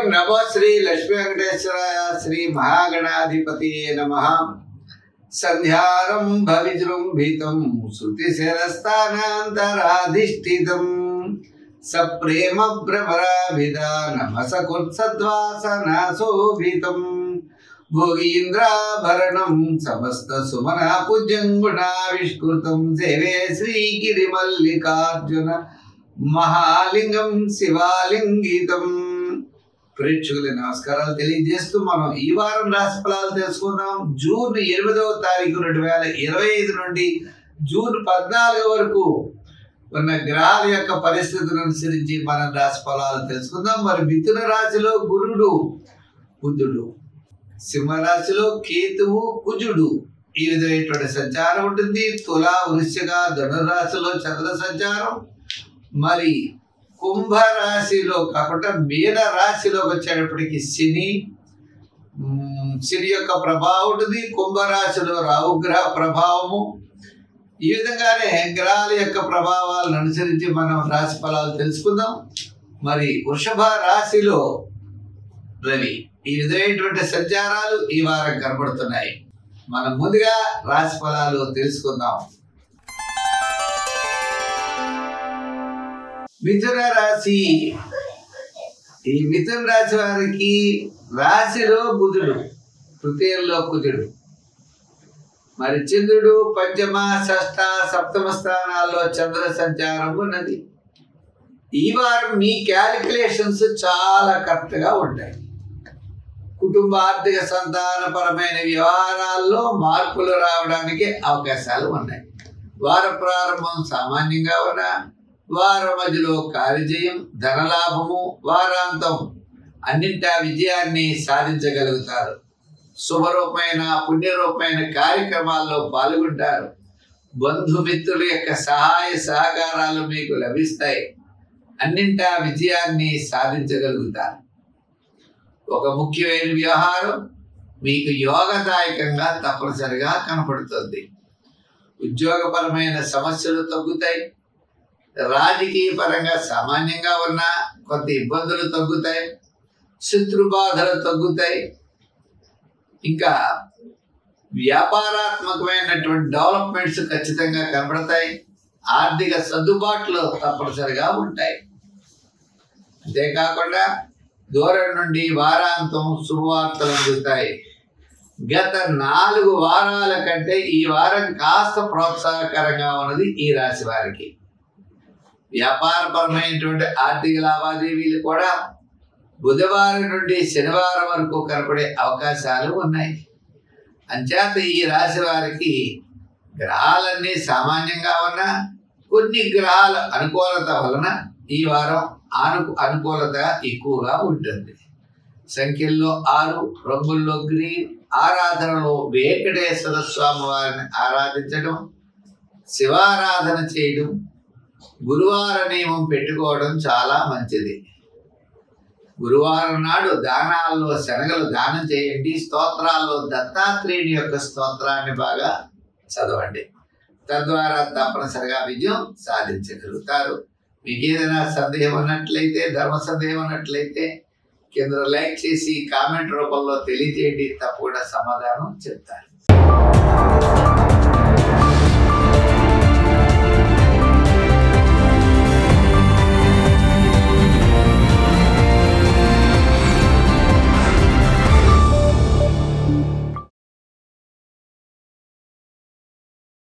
नमो श्री लक्ष्मी वेंकटेश्वराय श्री महागणाधिपति नमः। संध्यारंभ विजृंभितं श्रुतिशिरस्थानान्तराधिष्ठितं सप्रेम भ्रमराभिधा नमसकुत्सद्वासना शोभितं भोगीन्द्राभरणं समस्त सुमना पूज्यंगुणाविष्कृतं सेवे श्रीगिरिमल्लिकार्जुन महालिंगं शिवालिंगितं। ప్రేక్షకుల నమస్కారాలు తెలియజేస్తూ మనం ఈ వారం రాశి ఫలాలు తెలుసుకుందాం। జూన్ 8వ తారీఖు 2025 నుండి జూన్ 14 వరకు ఉన్న గ్రహాల యొక్క పరిస్థితులను అనుసరించి మనం రాశి ఫలాలు తెలుసుకుందాం। మరి మిథున రాశిలో గురుడు బుధుడు, సింహ రాశిలో కేతువు కుజుడు ఈ విధమైనటువంటి సంచారం ఉంటుంది। తులా వృశ్చిక ధనురాశిలో చంద్ర సంచారం, మరి కుంభ రాశిలో కాకుండా మీన రాశిలోకి వచ్చేటప్పటికి శని యొక్క ప్రభావం ఉంటుంది। కుంభరాశిలో రాహుగ్రహ ప్రభావము। ఈ విధంగానే గ్రహాల యొక్క ప్రభావాలను అనుసరించి మనం రాశి ఫలాలు తెలుసుకుందాం। మరి వృషభ రాశిలో రవి ఈ విధమైనటువంటి సంచారాలు ఈ వారం కనబడుతున్నాయి। మనం ముందుగా రాశి ఫలాలు తెలుసుకుందాం। మిథున రాశి, ఈ మిథున రాశి వారికి రాశిలో బుధుడు, తృతీయంలో కుజుడు, మరి చంద్రుడు పంచమ షష్ఠ సప్తమ స్థానాల్లో చంద్ర సంచారం ఉన్నది। ఈ వారం మీ క్యాలిక్యులేషన్స్ చాలా కరెక్ట్గా ఉంటాయి। కుటుంబ ఆర్థిక సంతానపరమైన వ్యవహారాల్లో మార్పులు రావడానికి అవకాశాలు ఉన్నాయి। వార ప్రారంభం సామాన్యంగా ఉన్నా వార మధ్యలో కార్యజయం, ధనలాభము, వారాంతం అన్నింటా విజయాన్ని సాధించగలుగుతారు। శుభరూపమైన పుణ్యరూపమైన కార్యక్రమాల్లో పాల్గొంటారు। బంధుమిత్రుల యొక్క సహాయ సహకారాలు మీకు లభిస్తాయి। అన్నింటా విజయాన్ని సాధించగలుగుతారు। ఒక ముఖ్యమైన వ్యవహారం మీకు యోగదాయకంగా తప్పనిసరిగా కనపడుతుంది। ఉద్యోగపరమైన సమస్యలు తగ్గుతాయి। రాజకీయ పరంగా సామాన్యంగా ఉన్న కొంత ఇబ్బందులు తగ్గుతాయి। శత్రుబాధలు తగ్గుతాయి। ఇంకా వ్యాపారాత్మకమైనటువంటి డెవలప్మెంట్స్ ఖచ్చితంగా కనబడతాయి। ఆర్థిక సర్దుబాట్లు తప్పనిసరిగా ఉంటాయి। అంతేకాకుండా దూరం నుండి వారాంతం శుభవార్తలు అందుతాయి। గత 4 వారాల కంటే ఈ వారం కాస్త ప్రోత్సాహకరంగా ఉన్నది ఈ రాశి వారికి। వ్యాపారపరమైనటువంటి ఆర్థిక లావాదేవీలు కూడా బుధవారం నుండి శనివారం వరకు కనపడే అవకాశాలు ఉన్నాయి। అంచేత ఈ రాశి వారికి గ్రహాలన్నీ సామాన్యంగా ఉన్నా కొన్ని గ్రహాల అనుకూలత వలన ఈ వారం అనుకూలత ఎక్కువగా ఉంటుంది। సంఖ్యల్లో 6, రంగుల్లో గ్రీన్, ఆరాధనలో వెంకటేశ్వర స్వామి వారిని ఆరాధించడం, శివారాధన చేయడం, గురువార నియమం పెట్టుకోవడం చాలా మంచిది। గురువారం నాడు దానాల్లో శనగలు దానం చేయండి। స్తోత్రాల్లో దత్తాత్రేయుని యొక్క స్తోత్రాన్ని బాగా చదవండి, తద్వారా తప్పనిసరిగా విజయం సాధించగలుగుతారు। మీకు ఏదైనా సందేహం ఉన్నట్లయితే, ధర్మ సందేహం ఉన్నట్లయితే కింద లైక్ చేసి కామెంట్ రూపంలో తెలియజేయండి, తప్పకుండా సమాధానం చెప్తారు।